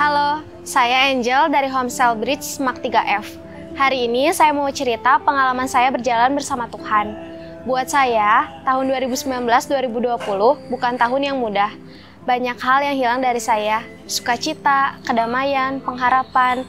Halo, saya Angel dari Homesel Bridge SMAK 3F. Hari ini saya mau cerita pengalaman saya berjalan bersama Tuhan. Buat saya, tahun 2019-2020 bukan tahun yang mudah. Banyak hal yang hilang dari saya, sukacita, kedamaian, pengharapan.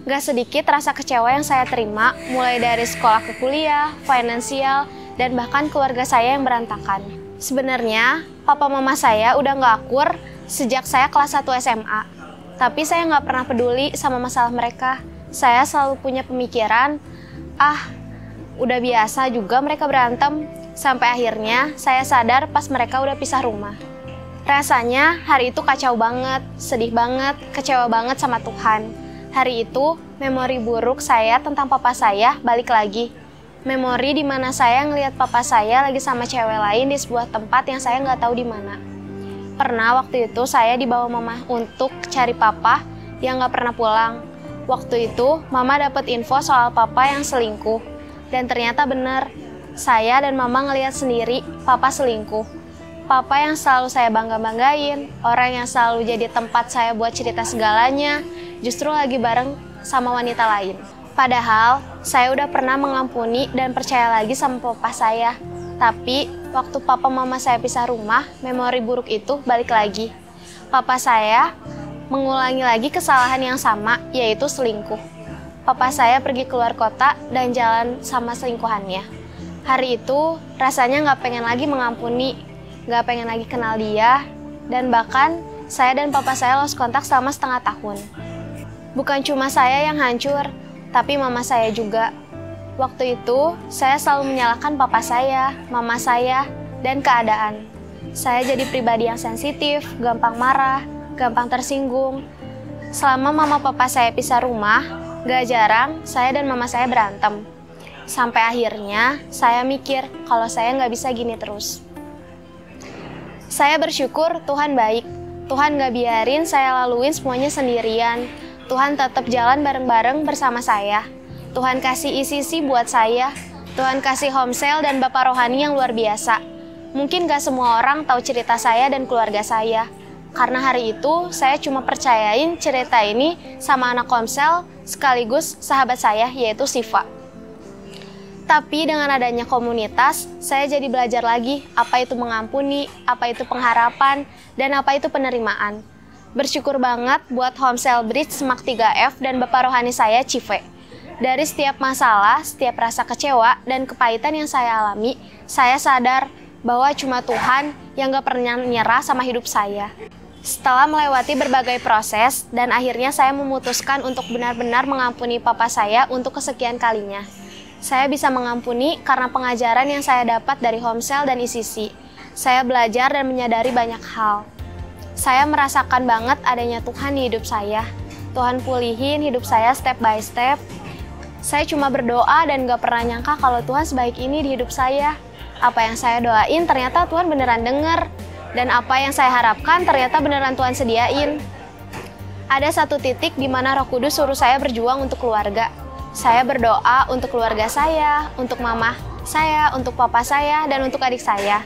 Gak sedikit rasa kecewa yang saya terima, mulai dari sekolah ke kuliah, finansial, dan bahkan keluarga saya yang berantakan. Sebenarnya, papa mama saya udah gak akur sejak saya kelas 1 SMA. Tapi saya nggak pernah peduli sama masalah mereka. Saya selalu punya pemikiran, udah biasa juga mereka berantem. Sampai akhirnya saya sadar pas mereka udah pisah rumah. Rasanya hari itu kacau banget, sedih banget, kecewa banget sama Tuhan. Hari itu memori buruk saya tentang papa saya balik lagi. Memori di mana saya ngelihat papa saya lagi sama cewek lain di sebuah tempat yang saya nggak tahu di mana. Pernah waktu itu saya dibawa mama untuk cari papa yang gak pernah pulang. Waktu itu mama dapat info soal papa yang selingkuh. Dan ternyata benar, saya dan mama ngelihat sendiri papa selingkuh. Papa yang selalu saya bangga-banggain, orang yang selalu jadi tempat saya buat cerita segalanya, justru lagi bareng sama wanita lain. Padahal saya udah pernah mengampuni dan percaya lagi sama papa saya. Tapi, waktu papa mama saya pisah rumah, memori buruk itu balik lagi. Papa saya mengulangi lagi kesalahan yang sama, yaitu selingkuh. Papa saya pergi keluar kota dan jalan sama selingkuhannya. Hari itu, rasanya nggak pengen lagi mengampuni, nggak pengen lagi kenal dia, dan bahkan saya dan papa saya lost kontak selama setengah tahun. Bukan cuma saya yang hancur, tapi mama saya juga. Waktu itu, saya selalu menyalahkan papa saya, mama saya, dan keadaan. Saya jadi pribadi yang sensitif, gampang marah, gampang tersinggung. Selama mama papa saya pisah rumah, gak jarang saya dan mama saya berantem. Sampai akhirnya, saya mikir kalau saya gak bisa gini terus. Saya bersyukur Tuhan baik. Tuhan gak biarin saya laluin semuanya sendirian. Tuhan tetap jalan bareng-bareng bersama saya. Tuhan kasih ICC buat saya, Tuhan kasih Homesel dan Bapak Rohani yang luar biasa. Mungkin gak semua orang tahu cerita saya dan keluarga saya. Karena hari itu, saya cuma percayain cerita ini sama anak Homesel sekaligus sahabat saya, yaitu Siva. Tapi dengan adanya komunitas, saya jadi belajar lagi apa itu mengampuni, apa itu pengharapan, dan apa itu penerimaan. Bersyukur banget buat Homesel Bridge SMAK 3F dan Bapak Rohani saya, Cive. Dari setiap masalah, setiap rasa kecewa dan kepahitan yang saya alami, saya sadar bahwa cuma Tuhan yang gak pernah nyerah sama hidup saya. Setelah melewati berbagai proses, dan akhirnya saya memutuskan untuk benar-benar mengampuni papa saya untuk kesekian kalinya. Saya bisa mengampuni karena pengajaran yang saya dapat dari Homesel dan ICC. Saya belajar dan menyadari banyak hal. Saya merasakan banget adanya Tuhan di hidup saya. Tuhan pulihin hidup saya step by step. Saya cuma berdoa dan gak pernah nyangka kalau Tuhan sebaik ini di hidup saya. Apa yang saya doain ternyata Tuhan beneran denger. Dan apa yang saya harapkan ternyata beneran Tuhan sediain. Ada satu titik di mana Roh Kudus suruh saya berjuang untuk keluarga. Saya berdoa untuk keluarga saya, untuk mama saya, untuk papa saya, dan untuk adik saya.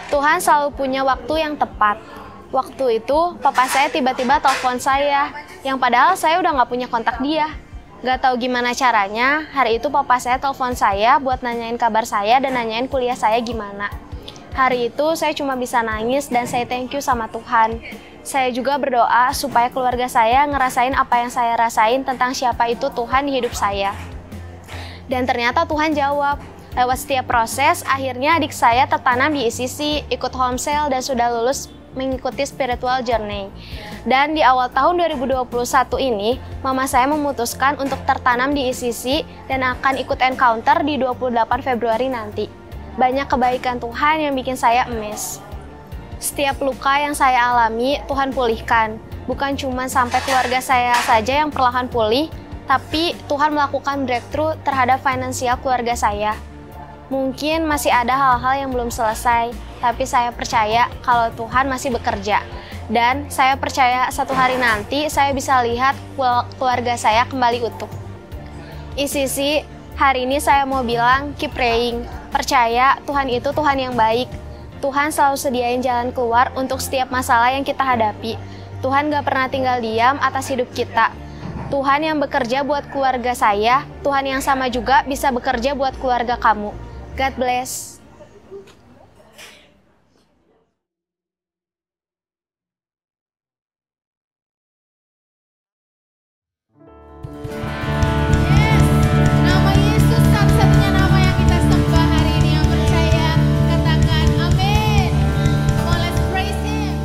Tuhan selalu punya waktu yang tepat. Waktu itu, papa saya tiba-tiba telepon saya, yang padahal saya udah gak punya kontak dia. Gak tahu gimana caranya, hari itu papa saya telepon saya buat nanyain kabar saya dan nanyain kuliah saya gimana. Hari itu saya cuma bisa nangis dan say thank you sama Tuhan. Saya juga berdoa supaya keluarga saya ngerasain apa yang saya rasain tentang siapa itu Tuhan di hidup saya. Dan ternyata Tuhan jawab. Lewat setiap proses, akhirnya adik saya tertanam di ICC, ikut Homesel dan sudah lulus mengikuti spiritual journey. Dan di awal tahun 2021 ini, mama saya memutuskan untuk tertanam di ICC dan akan ikut encounter di 28 Februari nanti. Banyak kebaikan Tuhan yang bikin saya emes. Setiap luka yang saya alami, Tuhan pulihkan. Bukan cuma sampai keluarga saya saja yang perlahan pulih, tapi Tuhan melakukan breakthrough terhadap finansial keluarga saya. Mungkin masih ada hal-hal yang belum selesai, tapi saya percaya kalau Tuhan masih bekerja. Dan saya percaya satu hari nanti saya bisa lihat keluarga saya kembali utuh. ICC, hari ini saya mau bilang keep praying. Percaya Tuhan itu Tuhan yang baik. Tuhan selalu sediain jalan keluar untuk setiap masalah yang kita hadapi. Tuhan gak pernah tinggal diam atas hidup kita. Tuhan yang bekerja buat keluarga saya, Tuhan yang sama juga bisa bekerja buat keluarga kamu. God bless. Nama Yesus satu-satunya nama yang kita sembah hari ini. Yang percaya katakan amin. Come on, let's praise Him.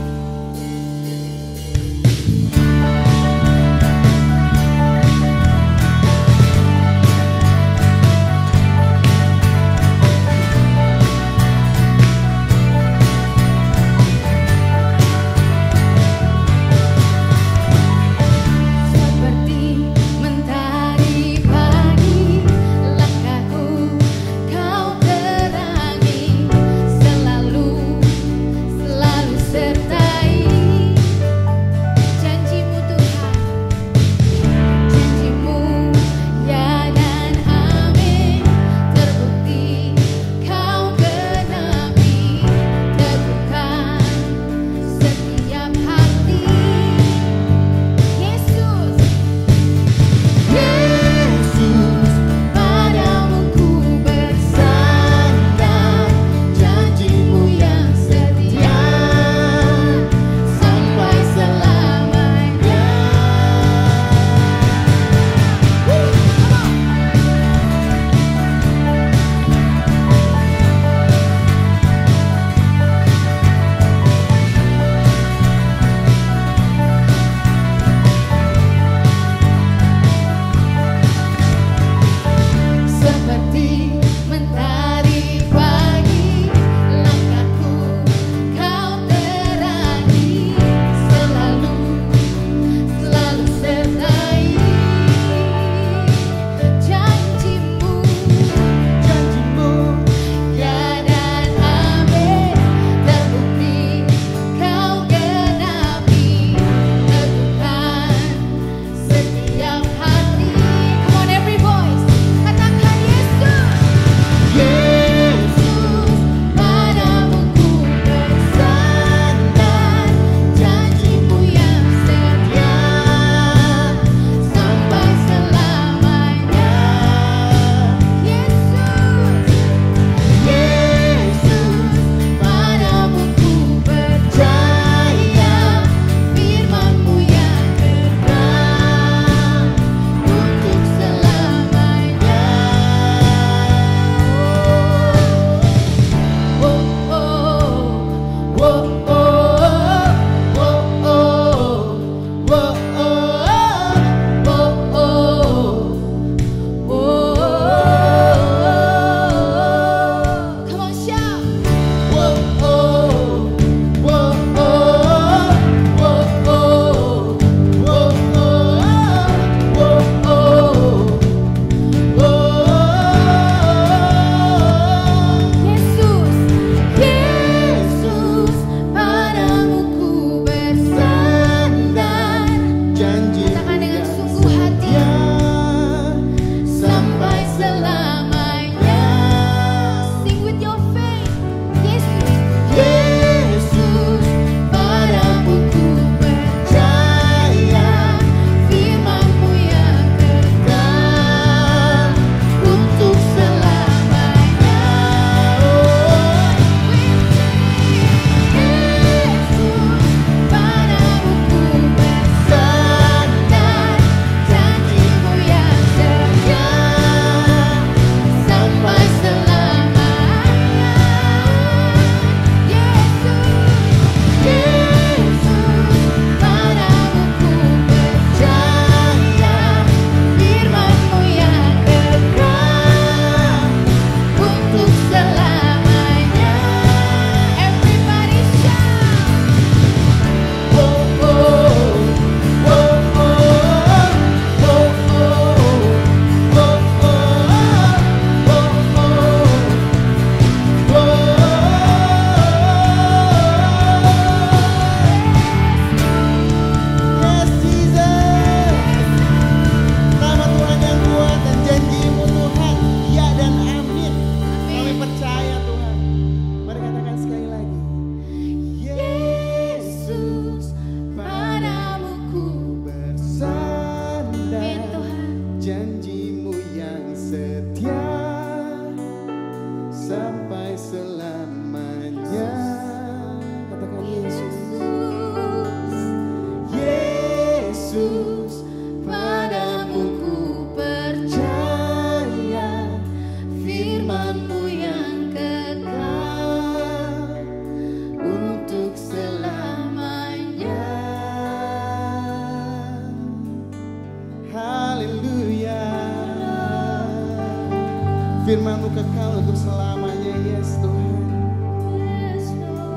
Firman-Mu kekal untuk selamanya. Yes Tuhan.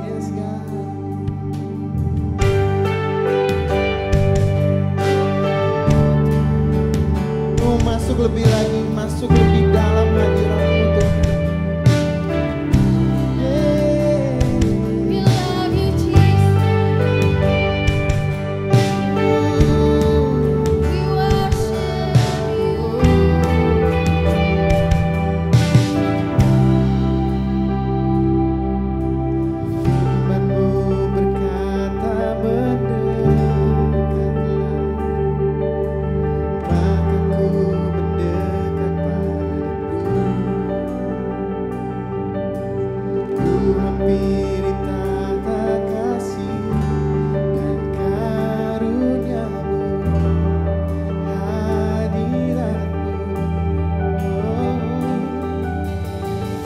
Yes God. Oh, masuk lebih lagi, masuk lebih dalam hadirat-Mu Tuhan. We love you, Jesus. We worship you. Firman-Mu berkata mendekatlah, maka ku mendekat padamu. Ku hampiri tata kasih dan karunia-Mu, hadirat-Mu.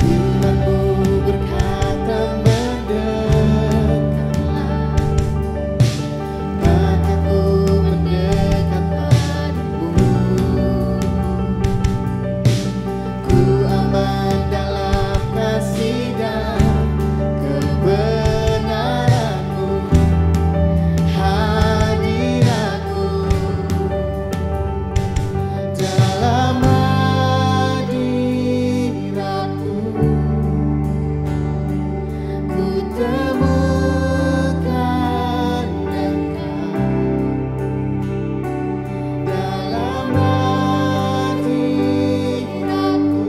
Firman-Mu berkata mendekatlah, maka ku mendekat padamu. Ku aman dalam kasih dan kebenaran-Mu, hadirat-Mu. Dalam hadirat-Mu ku temukan Engkau. Dalam hadirat-Mu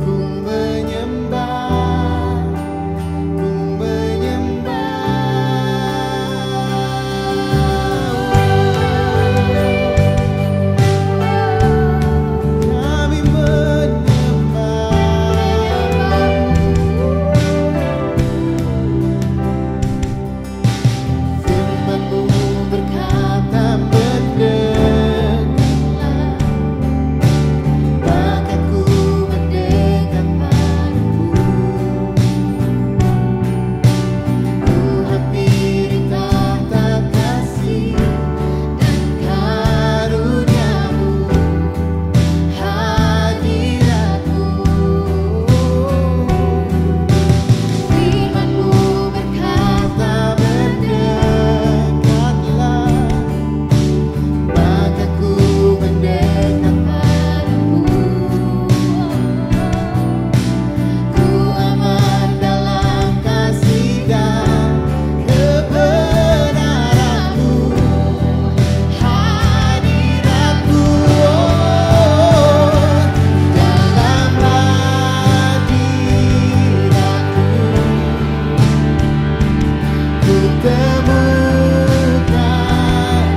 ku menyembah, ku kami Firman-Mu berkata mendekatlah, maka ku mendekat padamu. Ku hampiri tahta kasih dan karunia-Mu, hadirat-Mu. Firman-Mu berkata mendekatlah, maka ku mendekat padamu. Ku aman dalam kasih dan kebenaran-Mu, hadirat-Mu. Dalam hadirat-Mu ku temukan Engkau.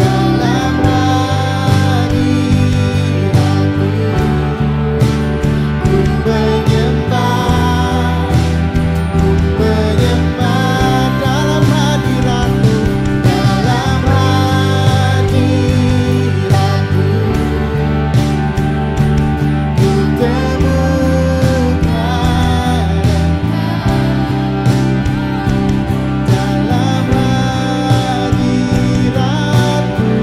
Dalam hadirat-Mu ku menyembah, dalam hadirat-Mu, dalam hadirat-Mu ku temukan Engkau. Dalam hadirat-Mu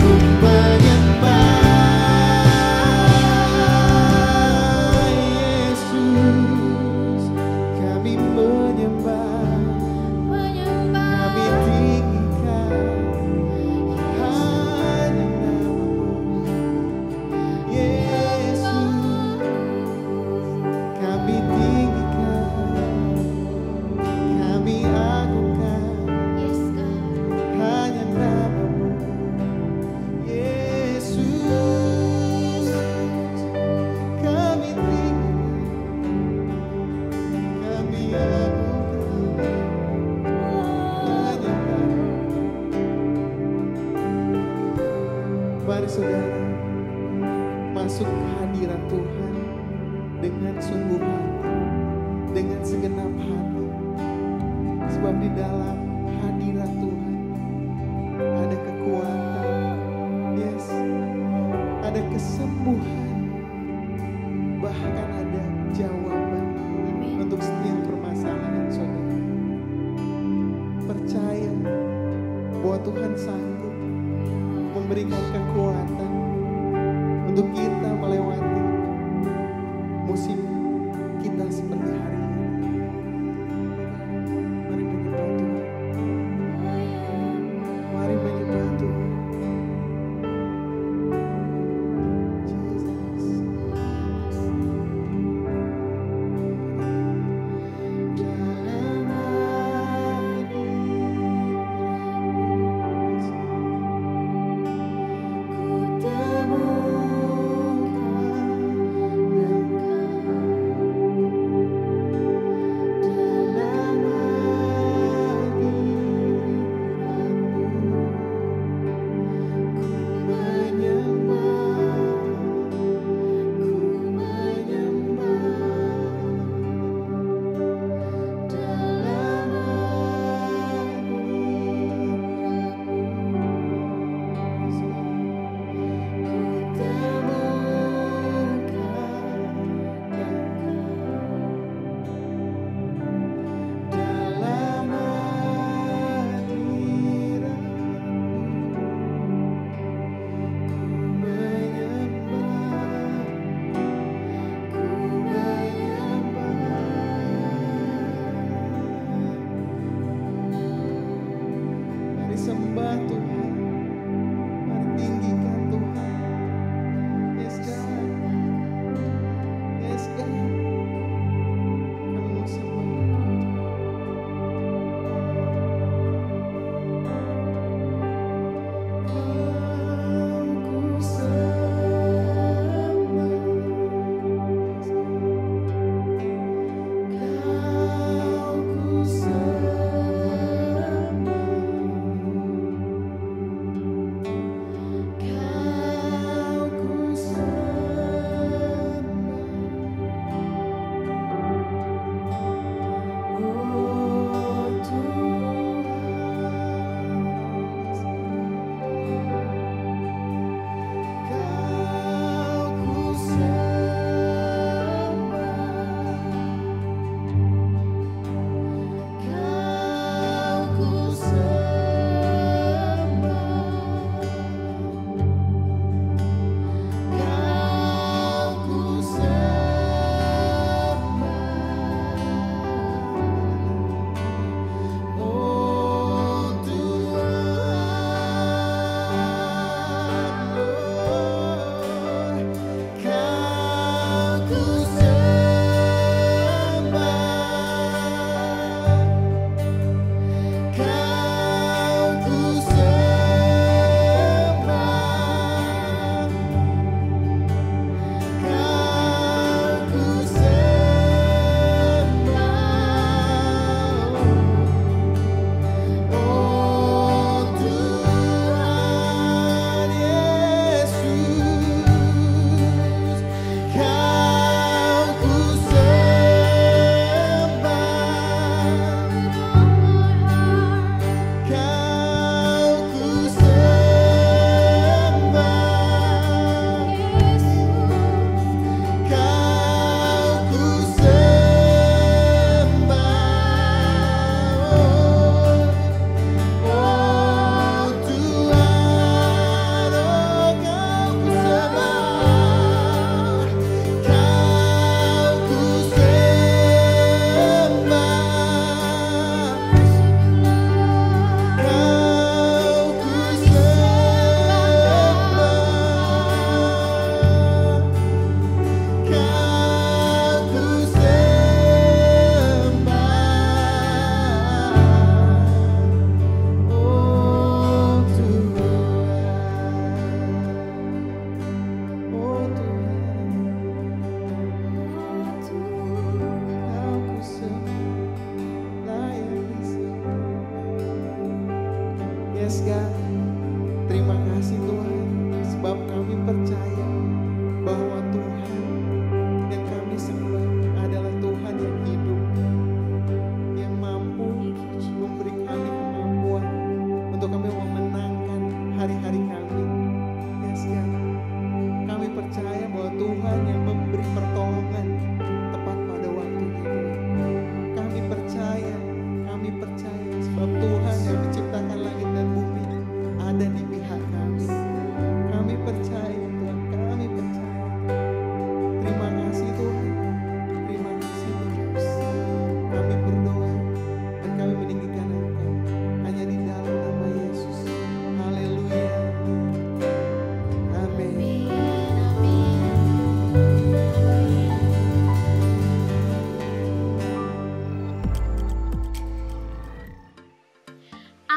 ku menyembah, Yesus. Kami menyembah, kami tinggikan hanya nama-Mu. Yesus, kami tinggikan, kami agungkan Yes, God. hanya nama-Mu. Yesus, kami tinggikan, kami agungkan hanya nama-Mu. Mari saudara masuk ke hadirat Tuhan dengan sungguh hati, dengan segenap hati. Sebab di dalam hadirat Tuhan ada kekuatan, yes, ada kesembuhan, bahkan ada jawaban Amin. untuk setiap permasalahan saudara. Percaya bahwa Tuhan sanggup memberikan kekuatan untuk kita melewati musim kita seperti hari ini. Mari menyembah Tuhan. Mari menyembah Tuhan. Sembah Tuhan, mari tinggikan Tuhan. Yes God, yes God, kami mau sembah Yes God, terima kasih Tuhan, sebab kami percaya bahwa Tuhan yang kami sembah adalah Tuhan yang hidup, yang mampu memberi kami kemampuan untuk kami memenangkan hari-hari kami. Yes God, kami percaya bahwa Tuhan yang memberi pertolongan tepat pada waktunya. Kami percaya sebab Tuhan yang menciptakan langit dan bumi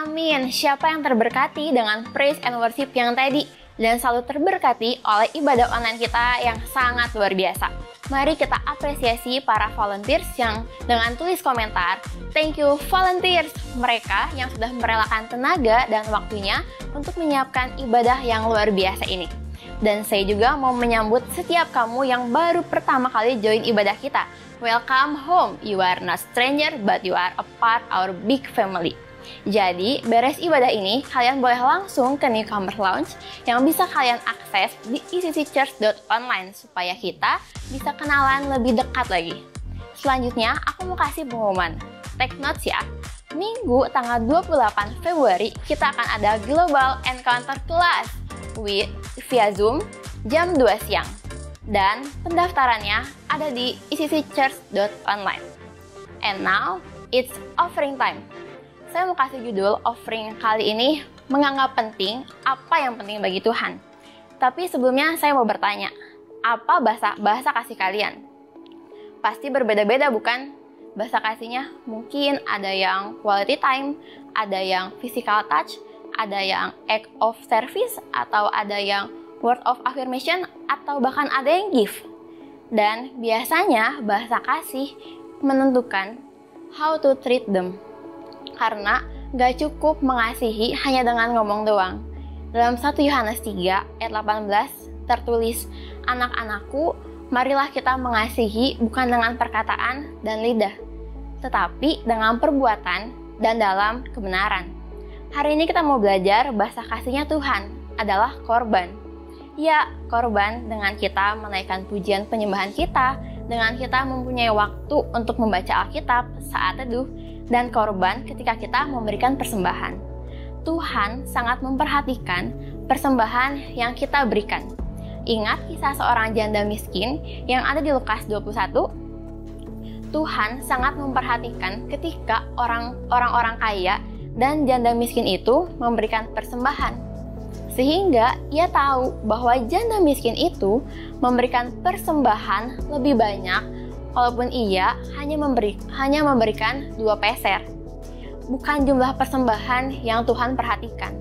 Amin. Siapa yang terberkati dengan praise and worship yang tadi dan selalu terberkati oleh ibadah online kita yang sangat luar biasa. Mari kita apresiasi para volunteers yang dengan tulis komentar, "Thank you volunteers," mereka yang sudah merelakan tenaga dan waktunya untuk menyiapkan ibadah yang luar biasa ini. Dan saya juga mau menyambut setiap kamu yang baru pertama kali join ibadah kita. Welcome home, you are not stranger but you are a part our big family. Jadi, beres ibadah ini, kalian boleh langsung ke Newcomer Lounge yang bisa kalian akses di icc.church.online supaya kita bisa kenalan lebih dekat lagi. Selanjutnya, aku mau kasih pengumuman. Take notes ya. Minggu tanggal 28 Februari, kita akan ada Global Encounter Class via Zoom jam 2 siang. Dan pendaftarannya ada di icc.church.online. And now, it's offering time. Saya mau kasih judul offering kali ini, menganggap penting apa yang penting bagi Tuhan. Tapi sebelumnya saya mau bertanya, apa bahasa kasih kalian? Pasti berbeda-beda bukan? Bahasa kasihnya mungkin ada yang quality time, ada yang physical touch, ada yang act of service, atau ada yang word of affirmation, atau bahkan ada yang gift. Dan biasanya bahasa kasih menentukan how to treat them. Karena gak cukup mengasihi hanya dengan ngomong doang. Dalam 1 Yohanes 3 ayat 18 tertulis, "Anak-anakku, marilah kita mengasihi bukan dengan perkataan dan lidah, tetapi dengan perbuatan dan dalam kebenaran." Hari ini kita mau belajar bahasa kasihnya Tuhan adalah korban. Ya, korban dengan kita menaikkan pujian penyembahan kita, dengan kita mempunyai waktu untuk membaca Alkitab saat teduh, dan korban ketika kita memberikan persembahan. Tuhan sangat memperhatikan persembahan yang kita berikan. Ingat kisah seorang janda miskin yang ada di Lukas 21? Tuhan sangat memperhatikan ketika orang-orang kaya dan janda miskin itu memberikan persembahan. Sehingga ia tahu bahwa janda miskin itu memberikan persembahan lebih banyak walaupun ia hanya memberikan 2 peser. Bukan jumlah persembahan yang Tuhan perhatikan,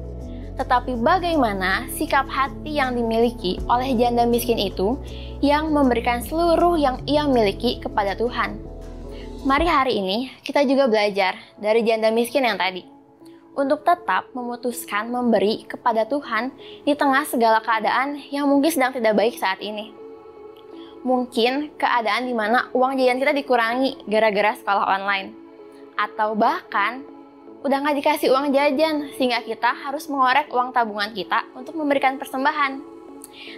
tetapi bagaimana sikap hati yang dimiliki oleh janda miskin itu yang memberikan seluruh yang ia miliki kepada Tuhan. Mari hari ini kita juga belajar dari janda miskin yang tadi, untuk tetap memutuskan memberi kepada Tuhan di tengah segala keadaan yang mungkin sedang tidak baik saat ini. Mungkin keadaan di mana uang jajan kita dikurangi gara-gara sekolah online. Atau bahkan udah nggak dikasih uang jajan sehingga kita harus mengorek uang tabungan kita untuk memberikan persembahan.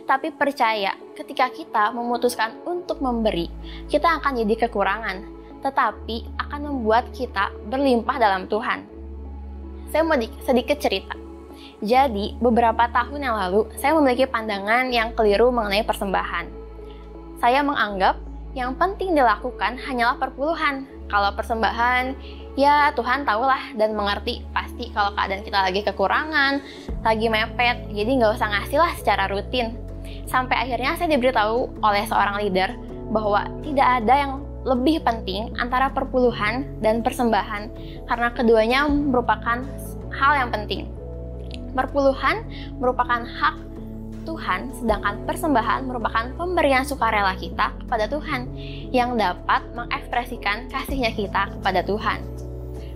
Tapi percaya, ketika kita memutuskan untuk memberi, kita akan jadi kekurangan, tetapi akan membuat kita berlimpah dalam Tuhan. Saya mau sedikit cerita. Jadi, beberapa tahun yang lalu, saya memiliki pandangan yang keliru mengenai persembahan. Saya menganggap yang penting dilakukan hanyalah perpuluhan. Kalau persembahan, ya Tuhan tahulah dan mengerti pasti kalau keadaan kita lagi kekurangan, lagi mepet, jadi nggak usah ngasih lah secara rutin. Sampai akhirnya saya diberitahu oleh seorang leader bahwa tidak ada yang lebih penting antara perpuluhan dan persembahan karena keduanya merupakan hal yang penting. Perpuluhan merupakan hak Tuhan, sedangkan persembahan merupakan pemberian sukarela kita kepada Tuhan yang dapat mengekspresikan kasihnya kita kepada Tuhan.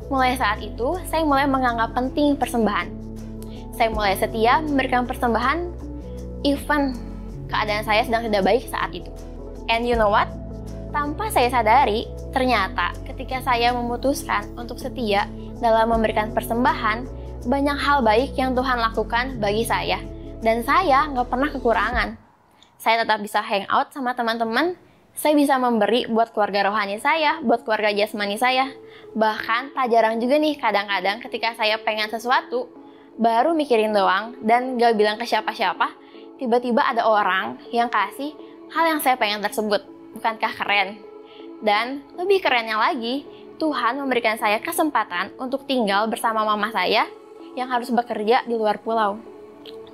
Mulai saat itu, saya mulai menganggap penting persembahan. Saya mulai setia memberikan persembahan even keadaan saya sedang tidak baik saat itu. And you know what? Tanpa saya sadari, ternyata ketika saya memutuskan untuk setia dalam memberikan persembahan, banyak hal baik yang Tuhan lakukan bagi saya. Dan saya nggak pernah kekurangan. Saya tetap bisa hangout sama teman-teman. Saya bisa memberi buat keluarga rohani saya, buat keluarga jasmani saya. Bahkan tak jarang juga nih kadang-kadang ketika saya pengen sesuatu, baru mikirin doang dan nggak bilang ke siapa-siapa, tiba-tiba ada orang yang kasih hal yang saya pengen tersebut. Bukankah keren? Dan lebih kerennya lagi, Tuhan memberikan saya kesempatan untuk tinggal bersama mama saya yang harus bekerja di luar pulau.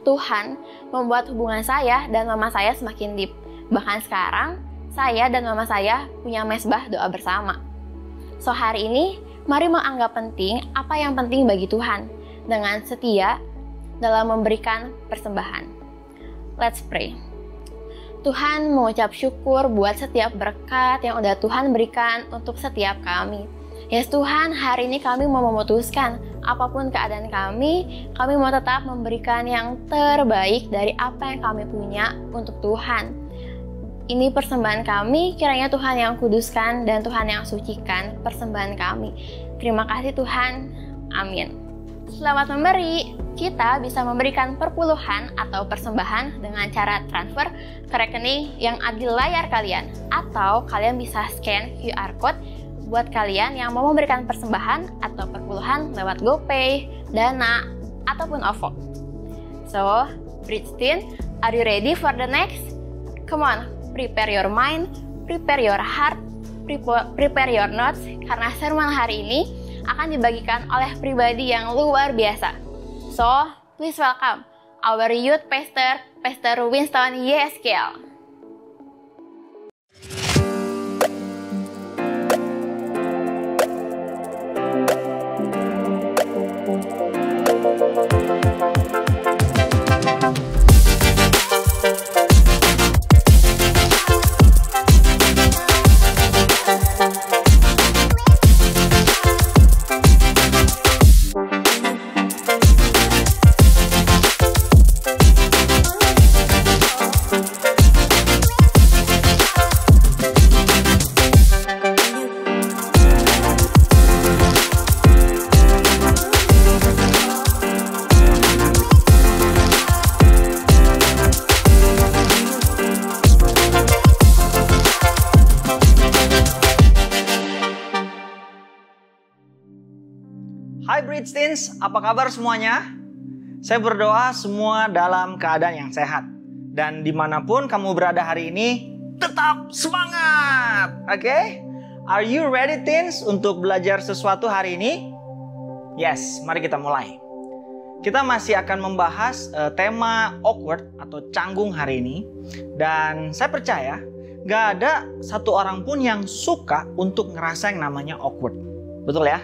Tuhan membuat hubungan saya dan mama saya semakin deep. Bahkan sekarang, saya dan mama saya punya mesbah doa bersama. So hari ini, mari menganggap penting apa yang penting bagi Tuhan. dengan setia dalam memberikan persembahan. Let's pray. Tuhan, mengucap syukur buat setiap berkat yang udah Tuhan berikan untuk setiap kami. Yes Tuhan, hari ini kami mau memutuskan apapun keadaan kami mau tetap memberikan yang terbaik dari apa yang kami punya untuk Tuhan. Ini persembahan kami, kiranya Tuhan yang kuduskan dan Tuhan yang sucikan persembahan kami. Terima kasih Tuhan, amin. Selamat memberi. Kita bisa memberikan perpuluhan atau persembahan dengan cara transfer ke rekening yang ada di layar kalian. Atau kalian bisa scan QR Code buat kalian yang mau memberikan persembahan atau perpuluhan lewat GoPay, Dana, ataupun OVO. So, Bridge Teen, are you ready for the next? Come on, prepare your mind, prepare your heart, prepare your notes, karena sermon hari ini akan dibagikan oleh pribadi yang luar biasa. So, please welcome our youth pastor, Pastor Winston Yeskel. Hai Bridge Teens, apa kabar semuanya? Saya berdoa semua dalam keadaan yang sehat. Dan dimanapun kamu berada hari ini, tetap semangat! Oke? Are you ready teens untuk belajar sesuatu hari ini? Yes, mari kita mulai. Kita masih akan membahas tema awkward atau canggung hari ini. Dan saya percaya, gak ada satu orang pun yang suka untuk ngerasa yang namanya awkward. Betul ya?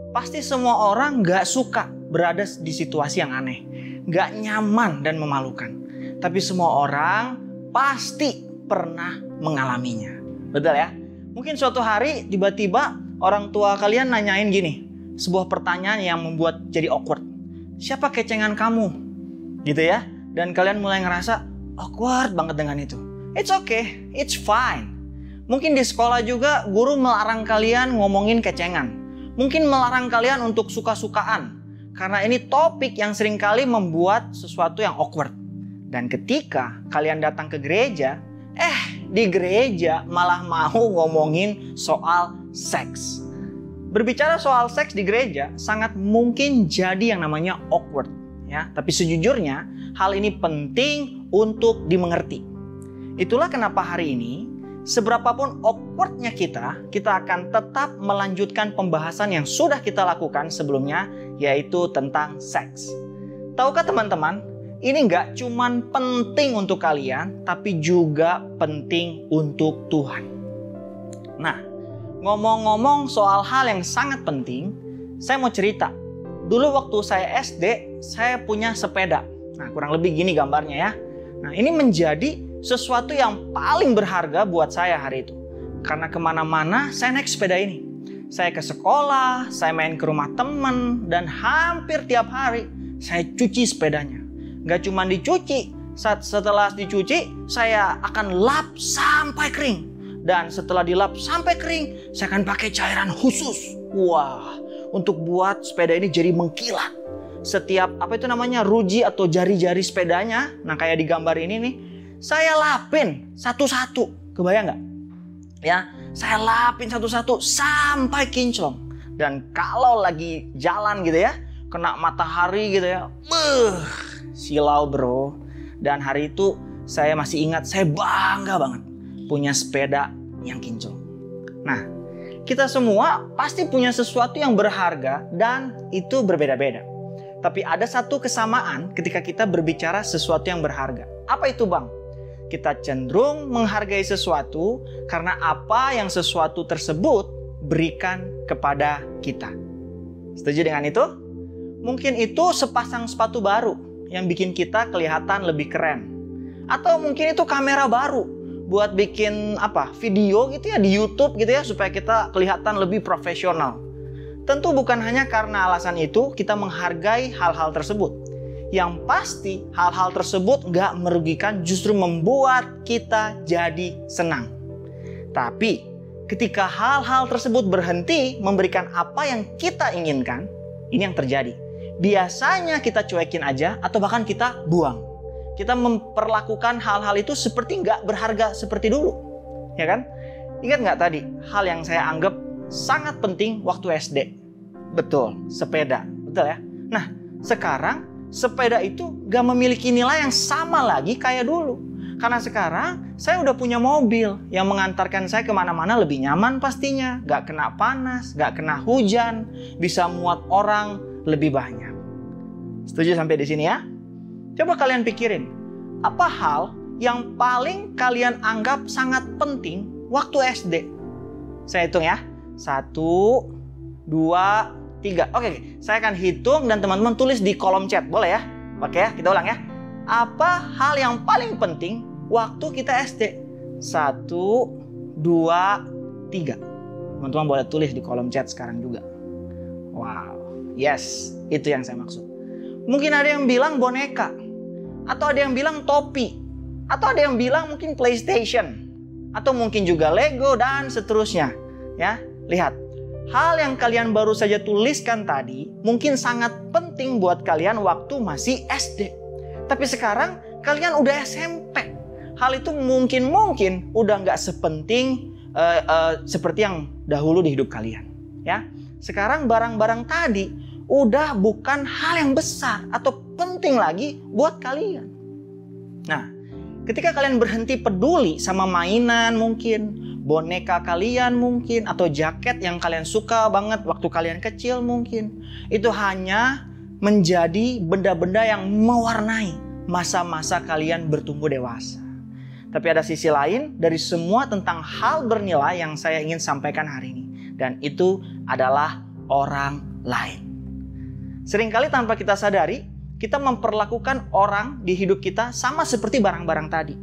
Pasti semua orang gak suka berada di situasi yang aneh, gak nyaman dan memalukan. Tapi semua orang pasti pernah mengalaminya. Betul ya? Mungkin suatu hari tiba-tiba orang tua kalian nanyain gini, sebuah pertanyaan yang membuat jadi awkward. Siapa kecengan kamu? Gitu ya? Dan kalian mulai ngerasa awkward banget dengan itu. It's okay, it's fine. Mungkin di sekolah juga guru melarang kalian ngomongin kecengan. Mungkin melarang kalian untuk suka-sukaan. Karena ini topik yang seringkali membuat sesuatu yang awkward. Dan ketika kalian datang ke gereja, di gereja malah mau ngomongin soal seks. Berbicara soal seks di gereja sangat mungkin jadi yang namanya awkward. Ya, tapi sejujurnya hal ini penting untuk dimengerti. Itulah kenapa hari ini seberapapun awkwardnya kita akan tetap melanjutkan pembahasan yang sudah kita lakukan sebelumnya, yaitu tentang seks. Tahukah teman-teman, ini nggak cuman penting untuk kalian, tapi juga penting untuk Tuhan. Nah, ngomong-ngomong soal hal yang sangat penting, saya mau cerita. Dulu waktu saya SD, saya punya sepeda. Nah, kurang lebih gini gambarnya ya. Nah, ini menjadi sesuatu yang paling berharga buat saya hari itu. Karena kemana-mana saya naik sepeda ini. Saya ke sekolah, saya main ke rumah teman, dan hampir tiap hari saya cuci sepedanya. Gak cuma dicuci, setelah dicuci saya akan lap sampai kering. Dan setelah dilap sampai kering, saya akan pakai cairan khusus. Wah, untuk buat sepeda ini jadi mengkilat. Setiap ruji atau jari-jari sepedanya, nah kayak di gambar ini nih, saya lapin satu-satu, kebayang nggak? Ya, saya lapin satu-satu sampai kinclong. Dan kalau lagi jalan gitu ya, kena matahari gitu ya, silau bro. Dan hari itu saya masih ingat, saya bangga banget punya sepeda yang kinclong. Nah, kita semua pasti punya sesuatu yang berharga dan itu berbeda-beda. Tapi ada satu kesamaan ketika kita berbicara sesuatu yang berharga. Apa itu bang? Kita cenderung menghargai sesuatu karena apa yang sesuatu tersebut berikan kepada kita. Setuju dengan itu? Mungkin itu sepasang sepatu baru yang bikin kita kelihatan lebih keren. Atau mungkin itu kamera baru buat bikin video gitu ya di YouTube gitu ya, supaya kita kelihatan lebih profesional. Tentu bukan hanya karena alasan itu kita menghargai hal-hal tersebut. Yang pasti hal-hal tersebut nggak merugikan, justru membuat kita jadi senang. Tapi ketika hal-hal tersebut berhenti memberikan apa yang kita inginkan, ini yang terjadi. Biasanya kita cuekin aja atau bahkan kita buang. Kita memperlakukan hal-hal itu seperti nggak berharga seperti dulu. Ya kan? Ingat nggak tadi hal yang saya anggap sangat penting waktu SD? Betul, sepeda. Betul ya? Nah, sekarang sepeda itu nggak memiliki nilai yang sama lagi kayak dulu. Karena sekarang saya udah punya mobil yang mengantarkan saya kemana-mana lebih nyaman pastinya. Nggak kena panas, nggak kena hujan, bisa muat orang lebih banyak. Setuju sampai di sini ya? Coba kalian pikirin, apa hal yang paling kalian anggap sangat penting waktu SD? Saya hitung ya. 1, 2, 3. Oke, saya akan hitung dan teman-teman tulis di kolom chat. Boleh ya? Oke ya, kita ulang ya. Apa hal yang paling penting waktu kita SD? 1, 2, 3. Teman-teman boleh tulis di kolom chat sekarang juga. Wow, yes, itu yang saya maksud. Mungkin ada yang bilang boneka, atau ada yang bilang topi, atau ada yang bilang mungkin PlayStation, atau mungkin juga Lego dan seterusnya. Ya, lihat. Hal yang kalian baru saja tuliskan tadi mungkin sangat penting buat kalian waktu masih SD. Tapi sekarang kalian udah SMP. Hal itu mungkin udah nggak sepenting seperti yang dahulu di hidup kalian. Ya, sekarang barang-barang tadi udah bukan hal yang besar atau penting lagi buat kalian. Nah, ketika kalian berhenti peduli sama mainan mungkin, boneka kalian mungkin, atau jaket yang kalian suka banget waktu kalian kecil mungkin, itu hanya menjadi benda-benda yang mewarnai masa-masa kalian bertumbuh dewasa. Tapi ada sisi lain dari semua tentang hal bernilai yang saya ingin sampaikan hari ini. Dan itu adalah orang lain. Seringkali tanpa kita sadari, kita memperlakukan orang di hidup kita sama seperti barang-barang tadi.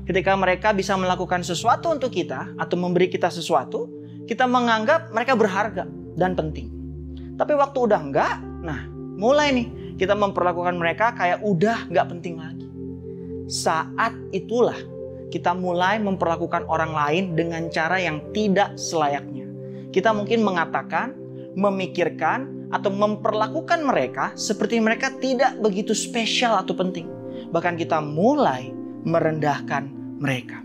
Ketika mereka bisa melakukan sesuatu untuk kita atau memberi kita sesuatu, kita menganggap mereka berharga dan penting. Tapi waktu udah enggak, nah mulai nih kita memperlakukan mereka kayak udah enggak penting lagi. Saat itulah kita mulai memperlakukan orang lain dengan cara yang tidak selayaknya. Kita mungkin mengatakan, memikirkan, atau memperlakukan mereka seperti mereka tidak begitu spesial atau penting. Bahkan kita mulai merendahkan mereka.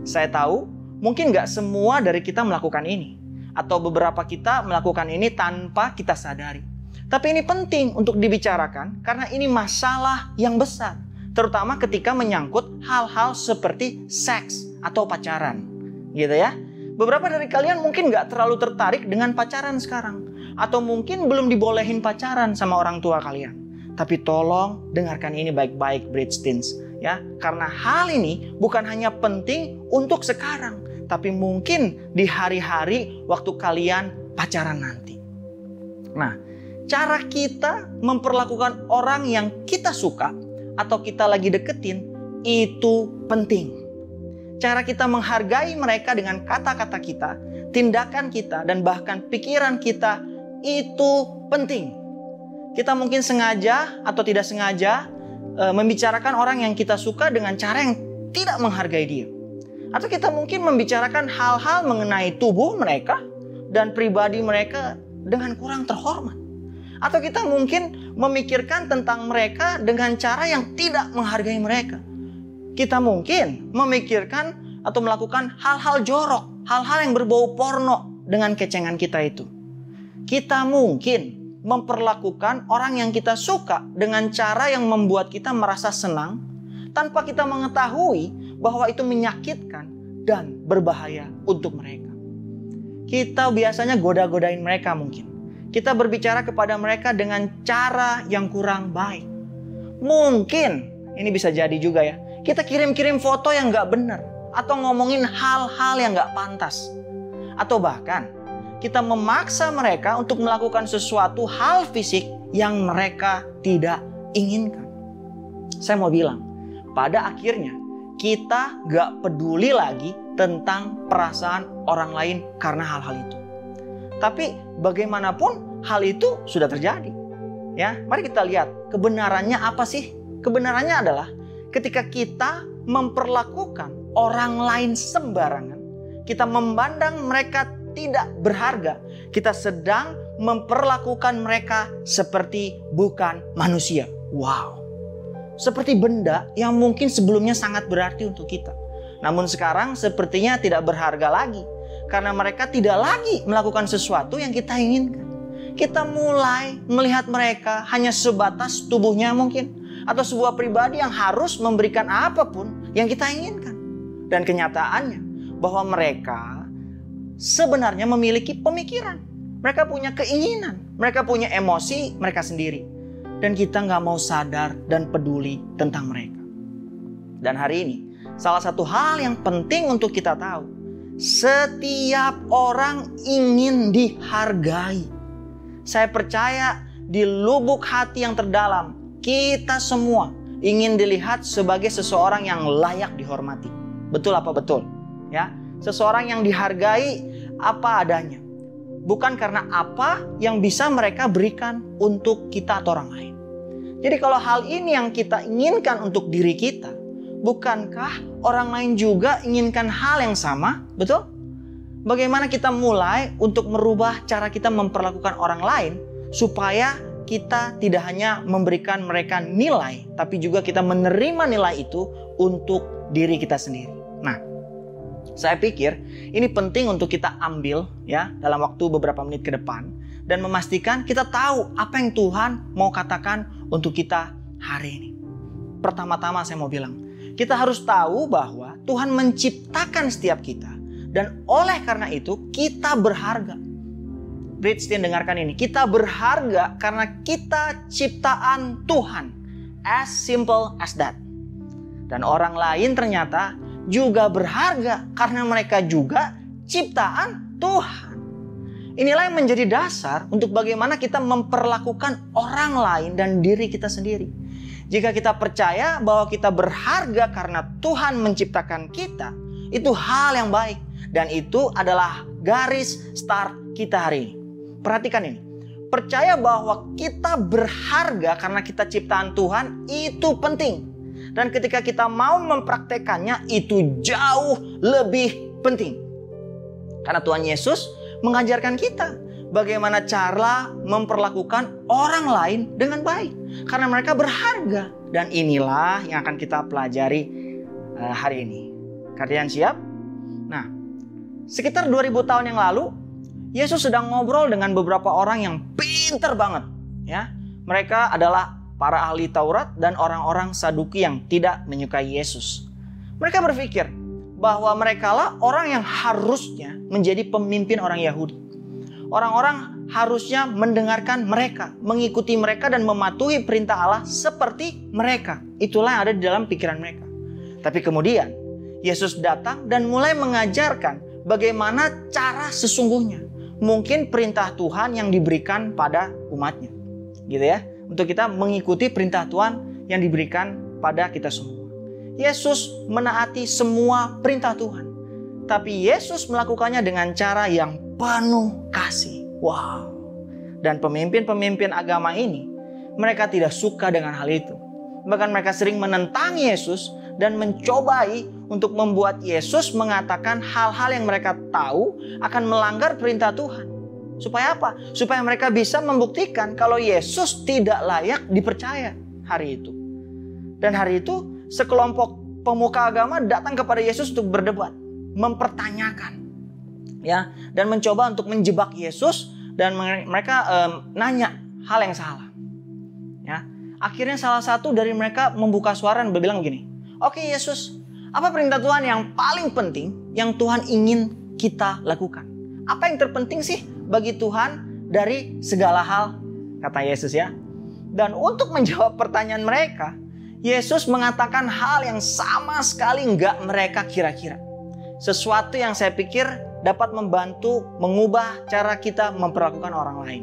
Saya tahu mungkin gak semua dari kita melakukan ini, atau beberapa kita melakukan ini tanpa kita sadari. Tapi ini penting untuk dibicarakan karena ini masalah yang besar, terutama ketika menyangkut hal-hal seperti seks atau pacaran, gitu ya. Beberapa dari kalian mungkin gak terlalu tertarik dengan pacaran sekarang, atau mungkin belum dibolehin pacaran sama orang tua kalian. Tapi tolong dengarkan ini baik-baik, Bridge Teens. Ya, karena hal ini bukan hanya penting untuk sekarang, tapi mungkin di hari-hari waktu kalian pacaran nanti. Nah, cara kita memperlakukan orang yang kita suka atau kita lagi deketin itu penting. Cara kita menghargai mereka dengan kata-kata kita, tindakan kita, dan bahkan pikiran kita itu penting. Kita mungkin sengaja atau tidak sengaja membicarakan orang yang kita suka dengan cara yang tidak menghargai dia. Atau kita mungkin membicarakan hal-hal mengenai tubuh mereka dan pribadi mereka dengan kurang terhormat. Atau kita mungkin memikirkan tentang mereka dengan cara yang tidak menghargai mereka. Kita mungkin memikirkan atau melakukan hal-hal jorok, hal-hal yang berbau porno dengan kecengan kita itu. Kita mungkin memperlakukan orang yang kita suka dengan cara yang membuat kita merasa senang tanpa kita mengetahui bahwa itu menyakitkan dan berbahaya untuk mereka. Kita biasanya goda-godain mereka mungkin. Kita berbicara kepada mereka dengan cara yang kurang baik. Mungkin ini bisa jadi juga ya, kita kirim-kirim foto yang gak benar atau ngomongin hal-hal yang gak pantas. Atau bahkan kita memaksa mereka untuk melakukan sesuatu hal fisik yang mereka tidak inginkan. Saya mau bilang, pada akhirnya kita gak peduli lagi tentang perasaan orang lain karena hal-hal itu. Tapi bagaimanapun hal itu sudah terjadi. Ya, mari kita lihat kebenarannya apa sih? Kebenarannya adalah ketika kita memperlakukan orang lain sembarangan, kita memandang mereka tidak berharga, kita sedang memperlakukan mereka seperti bukan manusia. Wow. Seperti benda yang mungkin sebelumnya sangat berarti untuk kita. Namun sekarang sepertinya tidak berharga lagi. Karena mereka tidak lagi melakukan sesuatu yang kita inginkan. Kita mulai melihat mereka hanya sebatas tubuhnya mungkin. Atau sebuah pribadi yang harus memberikan apapun yang kita inginkan. Dan kenyataannya bahwa mereka sebenarnya memiliki pemikiran. Mereka punya keinginan. Mereka punya emosi mereka sendiri. Dan kita nggak mau sadar dan peduli tentang mereka. Dan hari ini, salah satu hal yang penting untuk kita tahu, setiap orang ingin dihargai. Saya percaya di lubuk hati yang terdalam, kita semua ingin dilihat sebagai seseorang yang layak dihormati. Betul apa betul? Ya, seseorang yang dihargai apa adanya. Bukan karena apa yang bisa mereka berikan untuk kita atau orang lain. Jadi kalau hal ini yang kita inginkan untuk diri kita, bukankah orang lain juga inginkan hal yang sama? Betul? Bagaimana kita mulai untuk merubah cara kita memperlakukan orang lain supaya kita tidak hanya memberikan mereka nilai, tapi juga kita menerima nilai itu untuk diri kita sendiri. Nah, saya pikir ini penting untuk kita ambil ya dalam waktu beberapa menit ke depan dan memastikan kita tahu apa yang Tuhan mau katakan untuk kita hari ini. Pertama-tama saya mau bilang, kita harus tahu bahwa Tuhan menciptakan setiap kita dan oleh karena itu kita berharga. Bridgestone, dengarkan ini, kita berharga karena kita ciptaan Tuhan. As simple as that. Dan orang lain ternyata juga berharga karena mereka juga ciptaan Tuhan. Inilah yang menjadi dasar untuk bagaimana kita memperlakukan orang lain dan diri kita sendiri. Jika kita percaya bahwa kita berharga karena Tuhan menciptakan kita, itu hal yang baik. Dan itu adalah garis start kita hari ini. Perhatikan ini. Percaya bahwa kita berharga karena kita ciptaan Tuhan itu penting. Dan ketika kita mau mempraktekannya itu jauh lebih penting. Karena Tuhan Yesus mengajarkan kita bagaimana cara memperlakukan orang lain dengan baik. Karena mereka berharga. Dan inilah yang akan kita pelajari hari ini. Kalian siap? Nah, sekitar 2000 tahun yang lalu, Yesus sedang ngobrol dengan beberapa orang yang pintar banget. Ya, mereka adalah para ahli Taurat dan orang-orang Saduki yang tidak menyukai Yesus. Mereka berpikir bahwa merekalah orang yang harusnya menjadi pemimpin orang Yahudi. Orang-orang harusnya mendengarkan mereka, mengikuti mereka dan mematuhi perintah Allah seperti mereka. Itulah yang ada di dalam pikiran mereka. Tapi kemudian Yesus datang dan mulai mengajarkan bagaimana cara sesungguhnya. Mungkin perintah Tuhan yang diberikan pada umatnya. Gitu ya. Untuk kita mengikuti perintah Tuhan yang diberikan pada kita semua. Yesus menaati semua perintah Tuhan. Tapi Yesus melakukannya dengan cara yang penuh kasih. Wow. Dan pemimpin-pemimpin agama ini, mereka tidak suka dengan hal itu. Bahkan mereka sering menentang Yesus dan mencobai untuk membuat Yesus mengatakan hal-hal yang mereka tahu akan melanggar perintah Tuhan. Supaya apa? Supaya mereka bisa membuktikan kalau Yesus tidak layak dipercaya hari itu. Dan hari itu sekelompok pemuka agama datang kepada Yesus untuk berdebat, mempertanyakan, ya, dan mencoba untuk menjebak Yesus dan mereka nanya hal yang salah. Ya, akhirnya salah satu dari mereka membuka suara dan berbilang begini, "Oke Yesus, apa perintah Tuhan yang paling penting yang Tuhan ingin kita lakukan? Apa yang terpenting sih bagi Tuhan dari segala hal?" Kata Yesus ya. Dan untuk menjawab pertanyaan mereka, Yesus mengatakan hal yang sama sekali nggak mereka kira-kira. Sesuatu yang saya pikir dapat membantu mengubah cara kita memperlakukan orang lain.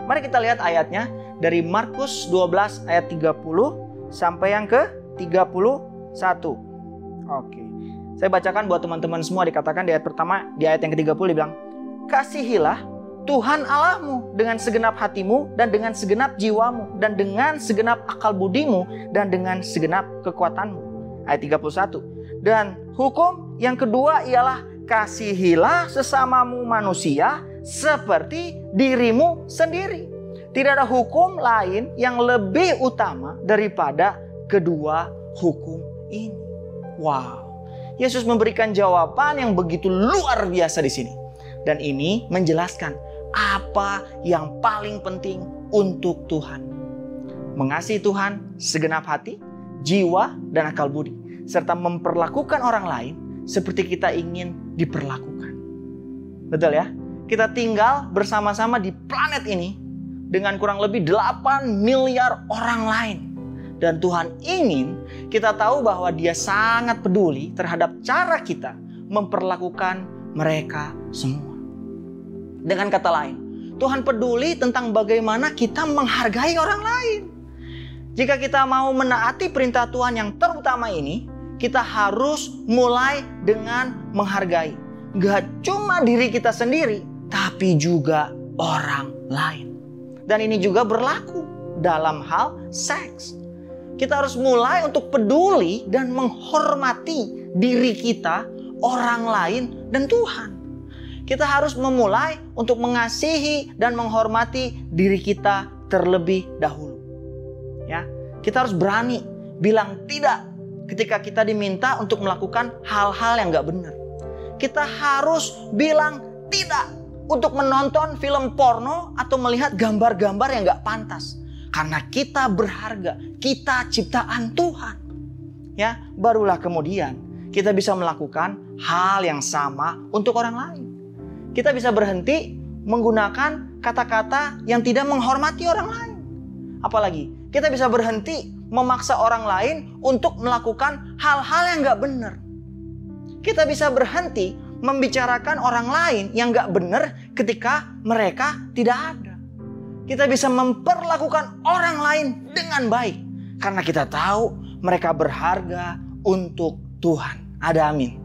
Mari kita lihat ayatnya dari Markus 12 ayat 30 sampai yang ke 31. Oke. Saya bacakan buat teman-teman semua, dikatakan di ayat pertama, di ayat yang ke-30 dibilang, "Kasihilah Tuhan Allahmu dengan segenap hatimu dan dengan segenap jiwamu dan dengan segenap akal budimu dan dengan segenap kekuatanmu." Ayat 31. "Dan hukum yang kedua ialah kasihilah sesamamu manusia seperti dirimu sendiri. Tidak ada hukum lain yang lebih utama daripada kedua hukum ini." Wow. Yesus memberikan jawaban yang begitu luar biasa di sini. Dan ini menjelaskan apa yang paling penting untuk Tuhan. Mengasihi Tuhan segenap hati, jiwa, dan akal budi. Serta memperlakukan orang lain seperti kita ingin diperlakukan. Betul ya? Kita tinggal bersama-sama di planet ini dengan kurang lebih 8 miliar orang lain. Dan Tuhan ingin kita tahu bahwa Dia sangat peduli terhadap cara kita memperlakukan mereka semua. Dengan kata lain, Tuhan peduli tentang bagaimana kita menghargai orang lain. Jika kita mau menaati perintah Tuhan yang terutama ini, kita harus mulai dengan menghargai. Gak cuma diri kita sendiri, tapi juga orang lain. Dan ini juga berlaku dalam hal seks. Kita harus mulai untuk peduli dan menghormati diri kita, orang lain, dan Tuhan. Kita harus memulai untuk mengasihi dan menghormati diri kita terlebih dahulu. Ya, kita harus berani bilang tidak ketika kita diminta untuk melakukan hal-hal yang gak benar. Kita harus bilang tidak untuk menonton film porno atau melihat gambar-gambar yang gak pantas. Karena kita berharga, kita ciptaan Tuhan. Ya, barulah kemudian kita bisa melakukan hal yang sama untuk orang lain. Kita bisa berhenti menggunakan kata-kata yang tidak menghormati orang lain. Apalagi, kita bisa berhenti memaksa orang lain untuk melakukan hal-hal yang gak benar. Kita bisa berhenti membicarakan orang lain yang gak benar ketika mereka tidak ada. Kita bisa memperlakukan orang lain dengan baik. Karena kita tahu mereka berharga untuk Tuhan. Ada amin.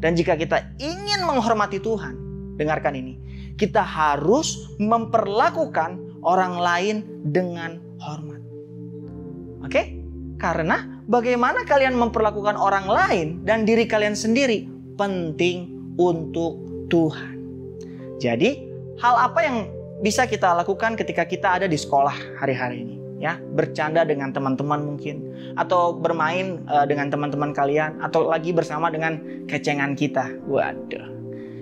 Dan jika kita ingin menghormati Tuhan, dengarkan ini. Kita harus memperlakukan orang lain dengan hormat. Oke? Karena bagaimana kalian memperlakukan orang lain dan diri kalian sendiri penting untuk Tuhan. Jadi, hal apa yang bisa kita lakukan ketika kita ada di sekolah hari-hari ini? Ya, bercanda dengan teman-teman mungkin, atau bermain dengan teman-teman kalian, atau lagi bersama dengan kecengan kita. Waduh.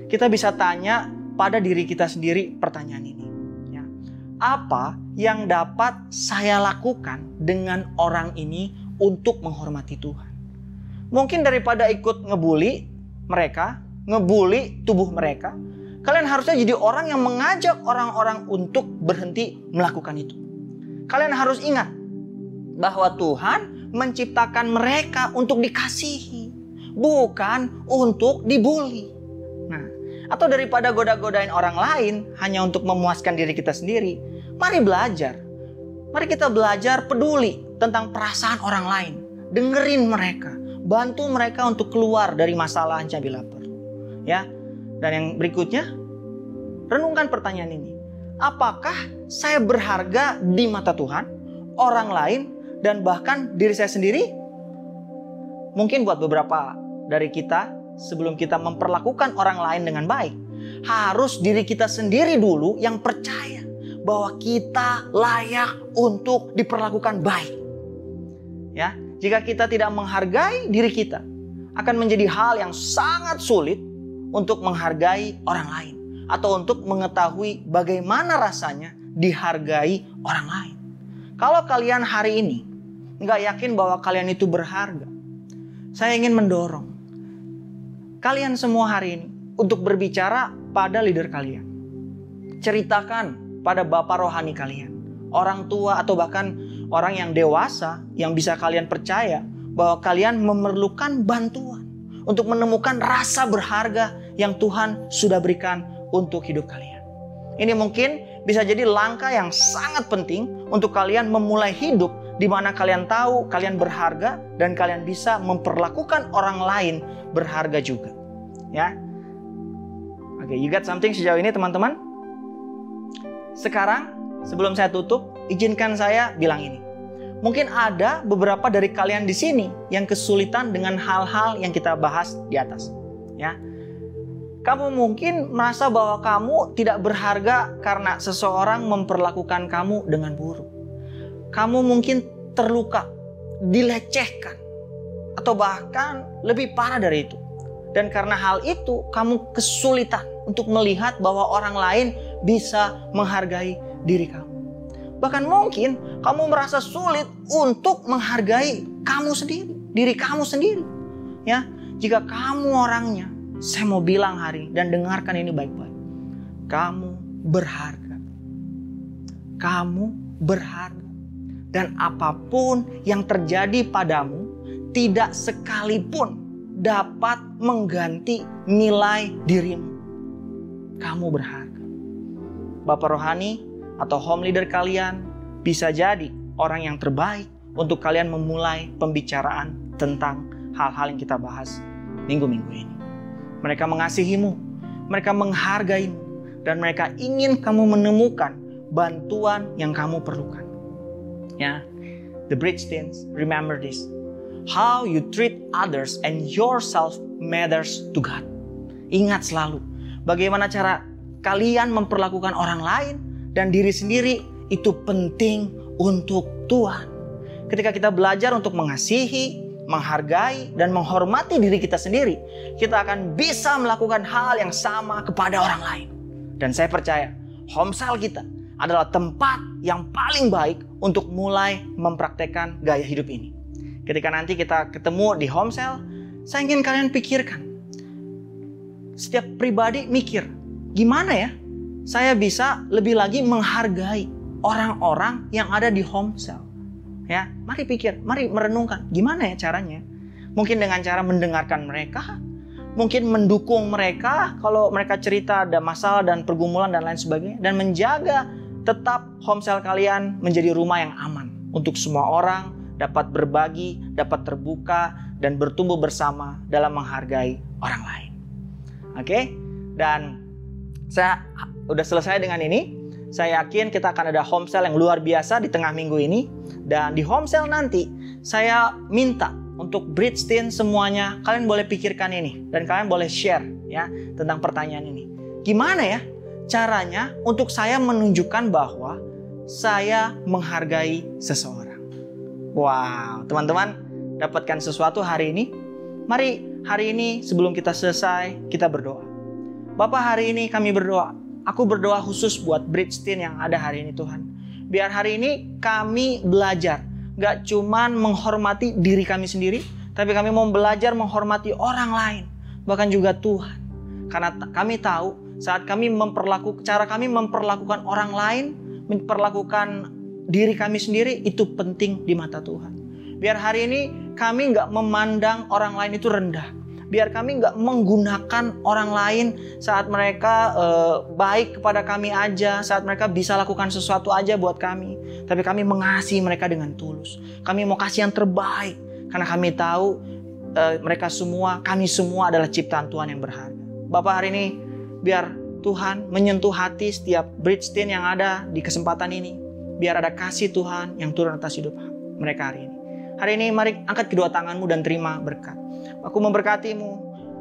Kita bisa tanya pada diri kita sendiri pertanyaan ini. Ya. Apa yang dapat saya lakukan dengan orang ini untuk menghormati Tuhan? Mungkin daripada ikut ngebully mereka, ngebully tubuh mereka, kalian harusnya jadi orang yang mengajak orang-orang untuk berhenti melakukan itu. Kalian harus ingat bahwa Tuhan menciptakan mereka untuk dikasihi, bukan untuk dibully. Nah, atau daripada goda-godain orang lain hanya untuk memuaskan diri kita sendiri, mari belajar. Mari kita belajar peduli tentang perasaan orang lain. Dengerin mereka, bantu mereka untuk keluar dari masalahnya bila perlu. Ya. Dan yang berikutnya, renungkan pertanyaan ini. Apakah saya berharga di mata Tuhan, orang lain, dan bahkan diri saya sendiri? Mungkin buat beberapa dari kita, sebelum kita memperlakukan orang lain dengan baik, harus diri kita sendiri dulu yang percaya bahwa kita layak untuk diperlakukan baik. Ya, jika kita tidak menghargai diri kita, akan menjadi hal yang sangat sulit untuk menghargai orang lain. Atau untuk mengetahui bagaimana rasanya dihargai orang lain. Kalau kalian hari ini nggak yakin bahwa kalian itu berharga, saya ingin mendorong kalian semua hari ini untuk berbicara pada leader kalian. Ceritakan pada bapak rohani kalian, orang tua atau bahkan orang yang dewasa yang bisa kalian percaya bahwa kalian memerlukan bantuan untuk menemukan rasa berharga yang Tuhan sudah berikan untuk hidup kalian. Ini mungkin bisa jadi langkah yang sangat penting untuk kalian memulai hidup di mana kalian tahu kalian berharga dan kalian bisa memperlakukan orang lain berharga juga. Ya. Oke, you got something sejauh ini teman-teman? Sekarang, sebelum saya tutup, izinkan saya bilang ini. Mungkin ada beberapa dari kalian di sini yang kesulitan dengan hal-hal yang kita bahas di atas. Ya. Kamu mungkin merasa bahwa kamu tidak berharga karena seseorang memperlakukan kamu dengan buruk. Kamu mungkin terluka, dilecehkan, atau bahkan lebih parah dari itu. Dan karena hal itu, kamu kesulitan untuk melihat bahwa orang lain bisa menghargai diri kamu. Bahkan mungkin kamu merasa sulit untuk menghargai kamu sendiri, diri kamu sendiri. Ya, jika kamu orangnya, saya mau bilang hari dan dengarkan ini baik-baik. Kamu berharga. Kamu berharga. Dan apapun yang terjadi padamu tidak sekalipun dapat mengganti nilai dirimu. Kamu berharga. Bapak rohani atau home leader kalian bisa jadi orang yang terbaik untuk kalian memulai pembicaraan tentang hal-hal yang kita bahas minggu-minggu ini. Mereka mengasihimu, mereka menghargaimu, dan mereka ingin kamu menemukan bantuan yang kamu perlukan. Ya, the Bridge Teens, remember this. How you treat others and yourself matters to God. Ingat selalu, bagaimana cara kalian memperlakukan orang lain dan diri sendiri itu penting untuk Tuhan. Ketika kita belajar untuk mengasihi, menghargai, dan menghormati diri kita sendiri, kita akan bisa melakukan hal yang sama kepada orang lain. Dan saya percaya, Homesel kita adalah tempat yang paling baik untuk mulai mempraktekkan gaya hidup ini. Ketika nanti kita ketemu di Homesel, saya ingin kalian pikirkan. Setiap pribadi mikir, gimana ya saya bisa lebih lagi menghargai orang-orang yang ada di Homesel. Ya, mari pikir, mari merenungkan gimana ya caranya. Mungkin dengan cara mendengarkan mereka, mungkin mendukung mereka kalau mereka cerita ada masalah dan pergumulan dan lain sebagainya, dan menjaga tetap Homesel kalian menjadi rumah yang aman untuk semua orang dapat berbagi, dapat terbuka dan bertumbuh bersama dalam menghargai orang lain. Oke? Dan saya udah selesai dengan ini. Saya yakin kita akan ada Homesel yang luar biasa di tengah minggu ini. Dan di Homesel nanti, saya minta untuk Bridge Teen semuanya, kalian boleh pikirkan ini. Dan kalian boleh share ya tentang pertanyaan ini. Gimana ya caranya untuk saya menunjukkan bahwa saya menghargai seseorang? Wow, teman-teman, dapatkan sesuatu hari ini. Mari hari ini sebelum kita selesai, kita berdoa. Bapak, hari ini kami berdoa. Aku berdoa khusus buat Bridge Teen yang ada hari ini Tuhan. Biar hari ini kami belajar. Gak cuman menghormati diri kami sendiri, tapi kami mau belajar menghormati orang lain. Bahkan juga Tuhan. Karena kami tahu saat kami cara kami memperlakukan orang lain, memperlakukan diri kami sendiri, itu penting di mata Tuhan. Biar hari ini kami gak memandang orang lain itu rendah. Biar kami gak menggunakan orang lain saat mereka baik kepada kami aja, saat mereka bisa lakukan sesuatu aja buat kami. Tapi kami mengasihi mereka dengan tulus. Kami mau kasih yang terbaik. Karena kami tahu kami semua adalah ciptaan Tuhan yang berharga. Bapak, hari ini biar Tuhan menyentuh hati setiap Bridge Teen yang ada di kesempatan ini. Biar ada kasih Tuhan yang turun atas hidup mereka hari ini. Hari ini mari angkat kedua tanganmu dan terima berkat. Aku memberkatimu,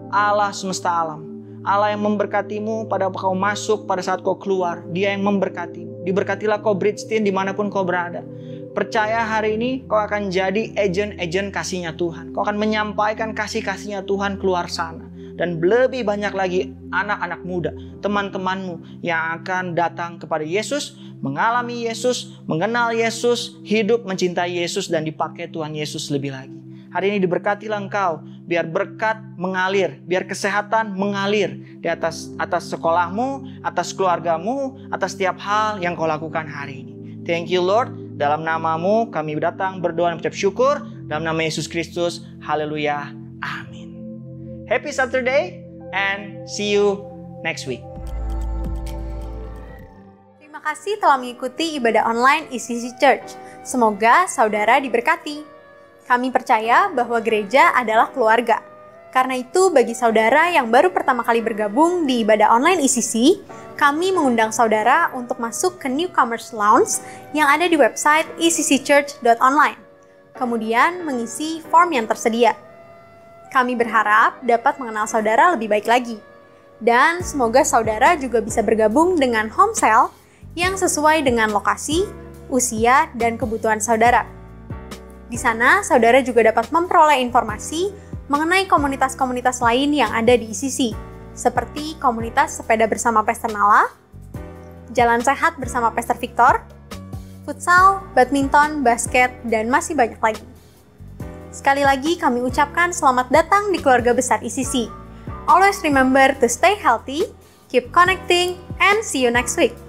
Allah semesta alam. Allah yang memberkatimu pada kau masuk, pada saat kau keluar. Dia yang memberkatimu. Diberkatilah kau Bridge Teen dimanapun kau berada. Percaya hari ini kau akan jadi agent kasihnya Tuhan. Kau akan menyampaikan kasih-kasihnya Tuhan keluar sana. Dan lebih banyak lagi anak-anak muda, teman-temanmu yang akan datang kepada Yesus, mengalami Yesus, mengenal Yesus, hidup mencintai Yesus dan dipakai Tuhan Yesus lebih lagi. Hari ini diberkatilah engkau, biar berkat mengalir, biar kesehatan mengalir di atas sekolahmu, atas keluargamu, atas setiap hal yang kau lakukan hari ini. Thank you Lord, dalam namamu kami datang berdoa dan mengucap syukur, dalam nama Yesus Kristus, haleluya, amin. Happy Saturday and see you next week. Terima Terima kasih telah mengikuti ibadah online ECC Church. Semoga saudara diberkati. Kami percaya bahwa gereja adalah keluarga. Karena itu, bagi saudara yang baru pertama kali bergabung di ibadah online ECC, kami mengundang saudara untuk masuk ke Newcomers Lounge yang ada di website eccchurch.online. Kemudian mengisi form yang tersedia. Kami berharap dapat mengenal saudara lebih baik lagi. Dan semoga saudara juga bisa bergabung dengan home cell yang sesuai dengan lokasi, usia, dan kebutuhan saudara. Di sana, saudara juga dapat memperoleh informasi mengenai komunitas-komunitas lain yang ada di ECC, seperti komunitas sepeda bersama Pastor Nala, jalan sehat bersama Pastor Victor, futsal, badminton, basket, dan masih banyak lagi. Sekali lagi kami ucapkan selamat datang di keluarga besar ECC. Always remember to stay healthy, keep connecting, and see you next week.